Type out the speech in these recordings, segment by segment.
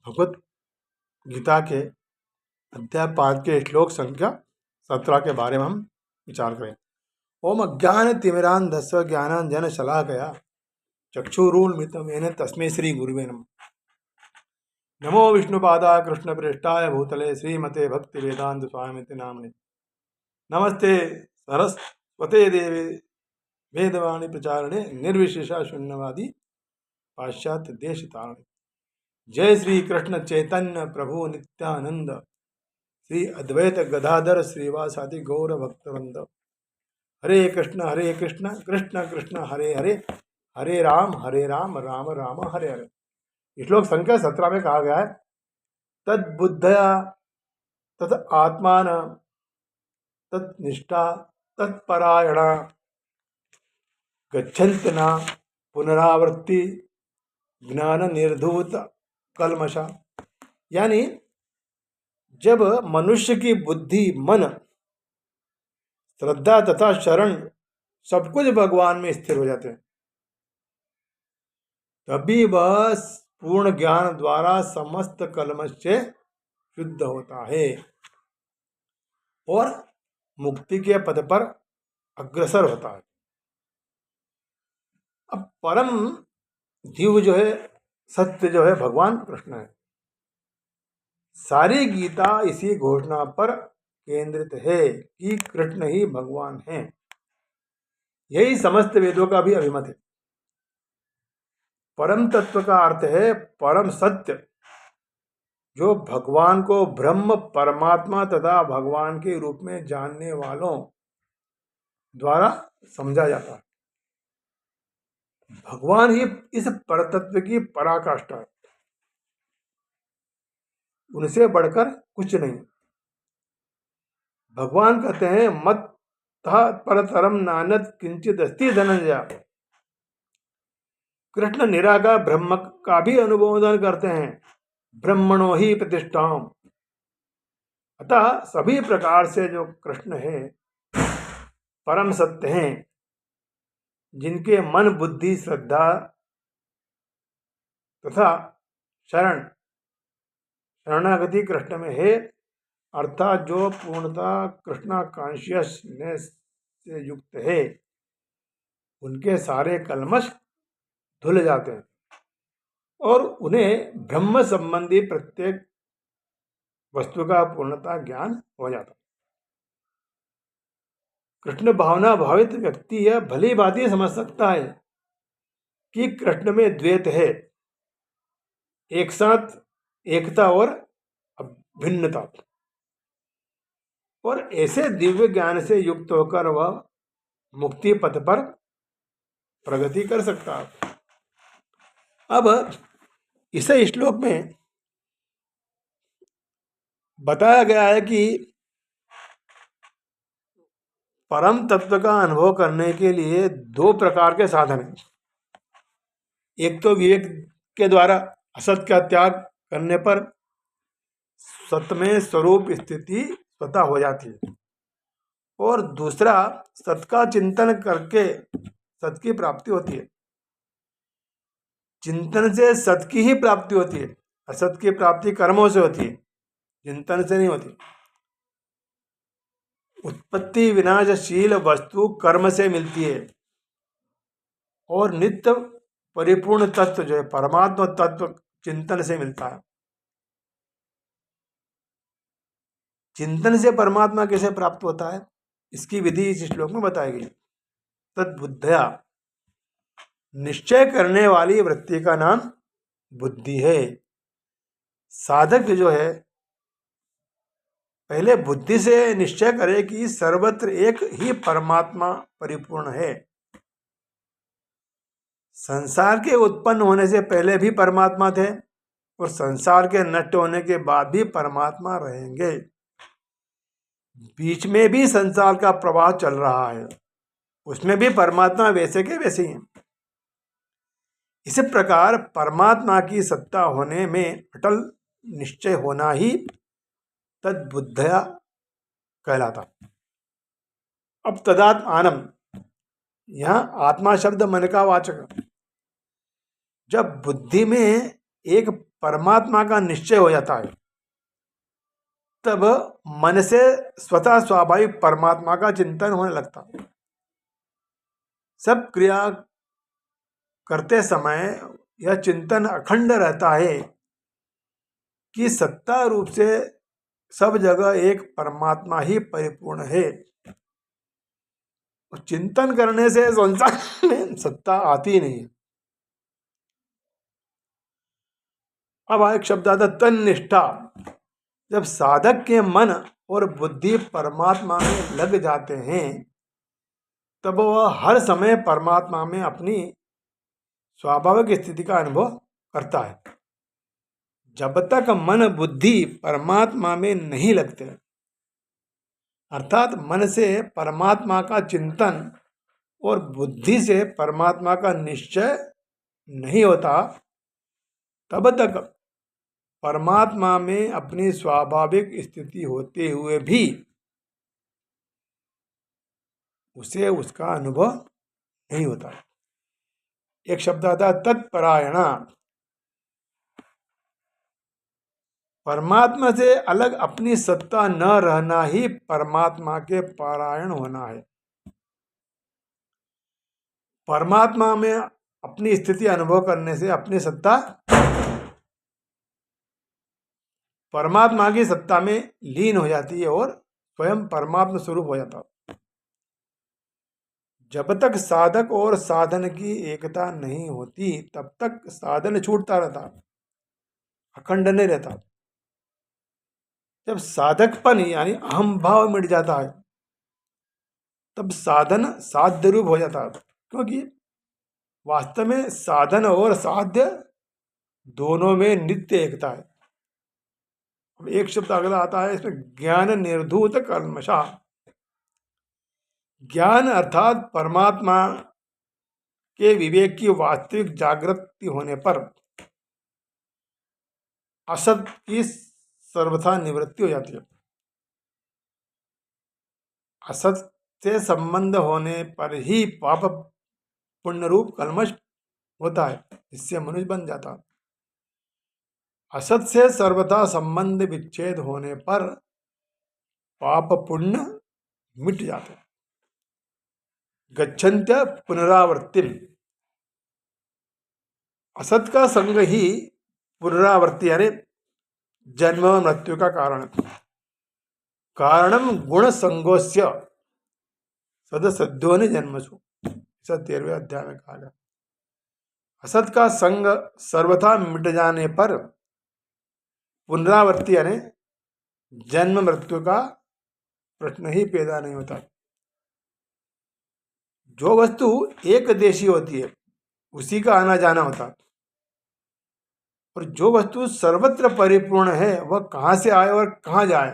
भगवत गीता के अध्याय 5 के श्लोक संख्या 17 के बारे में हम विचार करें। ओम अज्ञान तिमिरांधस्व ज्ञानांजन शलाकया चक्षुरुन्मिलितं येन तस्मै श्री गुरुवे नमः। नमो विष्णुपादाय कृष्णप्रेष्ठाय भूतले श्रीमते भक्ति वेदांत स्वामिति नामने। नमस्ते सरस्वते देवे वेदवाणी प्रचारणे निर्विशेषा शून्यवादी पाश्चात्य देश तारणे। जय श्री कृष्ण चैतन्य प्रभु नित्यानंद श्री अद्वैत गदाधर श्रीवासादि गौर भक्तवृंद। हरे कृष्ण कृष्ण कृष्ण हरे हरे, हरे राम राम राम हरे हरे। श्लोक संख्या 17 में कहा गया है, तद बुद्धया तद आत्मान तद निष्ठा तत्परायणा गच्छन्ति न पुनरावृत्ति ज्ञान निर्धूत कलमशा। यानी जब मनुष्य की बुद्धि, मन, श्रद्धा तथा शरण सब कुछ भगवान में स्थिर हो जाते हैं, तभी वह पूर्ण ज्ञान द्वारा समस्त कलमश से शुद्ध होता है और मुक्ति के पद पर अग्रसर होता है। अब परम जीव जो है, सत्य जो है, भगवान कृष्ण है। सारी गीता इसी घोषणा पर केंद्रित है कि कृष्ण ही भगवान हैं। यही समस्त वेदों का भी अभिमत है। परम तत्व का अर्थ है परम सत्य, जो भगवान को ब्रह्म, परमात्मा तथा भगवान के रूप में जानने वालों द्वारा समझा जाता है। भगवान ही इस परतत्व की पराकाष्ठा है, उनसे बढ़कर कुछ नहीं। भगवान कहते हैं, मत परतरम नानत किंचित अस्ति धनंजय। कृष्ण निराकार ब्रह्म का भी अनुमोदन करते हैं, ब्रह्मणो ही प्रतिष्ठाम। अतः सभी प्रकार से जो कृष्ण है, परम सत्य हैं, जिनके मन, बुद्धि, श्रद्धा तथा शरणागति कृष्ण में है, अर्थात जो पूर्णतः कृष्णा कॉन्शियसनेस से युक्त है, उनके सारे कलमश धुल जाते हैं और उन्हें ब्रह्म संबंधी प्रत्येक वस्तु का पूर्णता ज्ञान हो जाता है। कृष्ण भावना भावित व्यक्ति यह भली भांति समझ सकता है कि कृष्ण में द्वैत है, एक साथ एकता और भिन्नता, और ऐसे दिव्य ज्ञान से युक्त होकर वह मुक्ति पथ पर प्रगति कर सकता है। अब इस श्लोक में बताया गया है कि परम तत्व का अनुभव करने के लिए 2 प्रकार के साधन हैं। एक तो विवेक के द्वारा असत का त्याग करने पर सत्य में स्वरूप स्थिति स्वतः हो जाती है, और दूसरा सत का चिंतन करके सत की प्राप्ति होती है। चिंतन से सत की ही प्राप्ति होती है, असत की प्राप्ति कर्मों से होती है, चिंतन से नहीं होती। उत्पत्ति विनाशशील वस्तु कर्म से मिलती है, और नित्य परिपूर्ण तत्व जो है परमात्मा तत्व चिंतन से मिलता है। चिंतन से परमात्मा कैसे प्राप्त होता है, इसकी विधि इस श्लोक में बताई गई। तद्बुद्धया, निश्चय करने वाली वृत्ति का नाम बुद्धि है। साधक जो है पहले बुद्धि से निश्चय करे कि सर्वत्र एक ही परमात्मा परिपूर्ण है। संसार के उत्पन्न होने से पहले भी परमात्मा थे, और संसार के नष्ट होने के बाद भी परमात्मा रहेंगे। बीच में भी संसार का प्रवाह चल रहा है, उसमें भी परमात्मा वैसे के वैसे ही हैं। इसी प्रकार परमात्मा की सत्ता होने में अटल निश्चय होना ही तद्बुद्धया कहलाता। अब तदात्मानम, यहाँ आत्मा शब्द मन का वाचक। जब बुद्धि में एक परमात्मा का निश्चय हो जाता है, तब मन से स्वतः स्वाभाविक परमात्मा का चिंतन होने लगता है। सब क्रिया करते समय यह चिंतन अखंड रहता है कि सत्ता रूप से सब जगह एक परमात्मा ही परिपूर्ण है। और चिंतन करने से संसार में सत्ता आती नहीं है। अब एक शब्द आता तन्निष्ठा। जब साधक के मन और बुद्धि परमात्मा में लग जाते हैं, तब वह हर समय परमात्मा में अपनी स्वाभाविक स्थिति का अनुभव करता है। जब तक मन बुद्धि परमात्मा में नहीं लगते, अर्थात मन से परमात्मा का चिंतन और बुद्धि से परमात्मा का निश्चय नहीं होता, तब तक परमात्मा में अपनी स्वाभाविक स्थिति होते हुए भी उसे उसका अनुभव नहीं होता। एक शब्द आता है तत्परायणा। परमात्मा से अलग अपनी सत्ता न रहना ही परमात्मा के पारायण होना है। परमात्मा में अपनी स्थिति अनुभव करने से अपनी सत्ता परमात्मा की सत्ता में लीन हो जाती है और स्वयं परमात्मा स्वरूप हो जाता है। जब तक साधक और साधन की एकता नहीं होती, तब तक साधन छूटता रहता, अखंड नहीं रहता। जब साधकपन यानी अहम भाव मिट जाता है, तब साधन साध्य रूप हो जाता है। क्योंकि वास्तव में साधन और साध्य दोनों में नित्य एकता है। अब एक शब्द अगला आता है इसमें, ज्ञान निर्धूत कल्मषा। ज्ञान अर्थात परमात्मा के विवेक की वास्तविक जागृति होने पर असत की सर्वथा निवृत्ति हो जाती है। असत से संबंध होने पर ही पाप पुण्य रूप कल्मष होता है, इससे मनुष्य बन जाता है। असत से सर्वथा संबंध विच्छेद होने पर पाप पुण्य मिट जाते हैं। गच्छन्त्य पुनरावर्तिम। असत का संग ही पुनरावर्ति यानी जन्म मृत्यु का कारण। कारणम गुण संगोस्य सदसद्योनि जन्मसु, 13वें अध्याय में कहा गया। असत का संग सर्वथा मिट जाने पर पुनरावर्ति यानी जन्म मृत्यु का प्रश्न ही पैदा नहीं होता। जो वस्तु एक देशी होती है उसी का आना जाना होता है, और जो वस्तु सर्वत्र परिपूर्ण है वह कहां से आए और कहां जाए।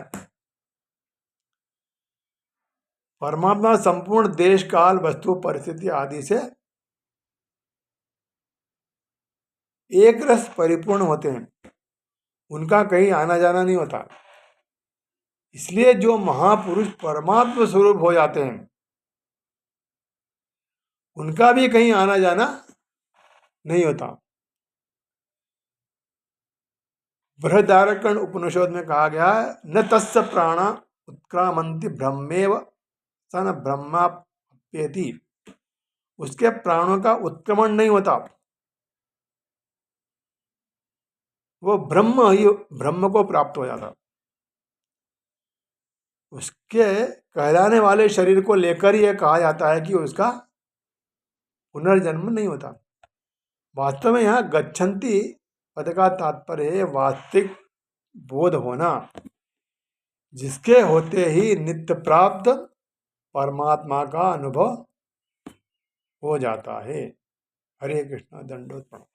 परमात्मा संपूर्ण देश काल वस्तु परिस्थिति आदि से एक रस परिपूर्ण होते हैं, उनका कहीं आना जाना नहीं होता। इसलिए जो महापुरुष परमात्मा स्वरूप हो जाते हैं उनका भी कहीं आना जाना नहीं होता। बृहदारण्यक उपनिषद में कहा गया है, न तस्य प्राणा उत्क्रामंति ब्रह्मेव सन ब्रह्माप्येति। उसके प्राणों का उत्क्रमण नहीं होता, वो ब्रह्म ही ब्रह्म को प्राप्त हो जाता। उसके कहलाने वाले शरीर को लेकर यह कहा जाता है कि उसका पुनर्जन्म नहीं होता। वास्तव में यहाँ गच्छन्ति पद का तात्पर्य है वास्तविक बोध होना, जिसके होते ही नित्य प्राप्त परमात्मा का अनुभव हो जाता है। हरे कृष्ण। दंडोत प्रणाम।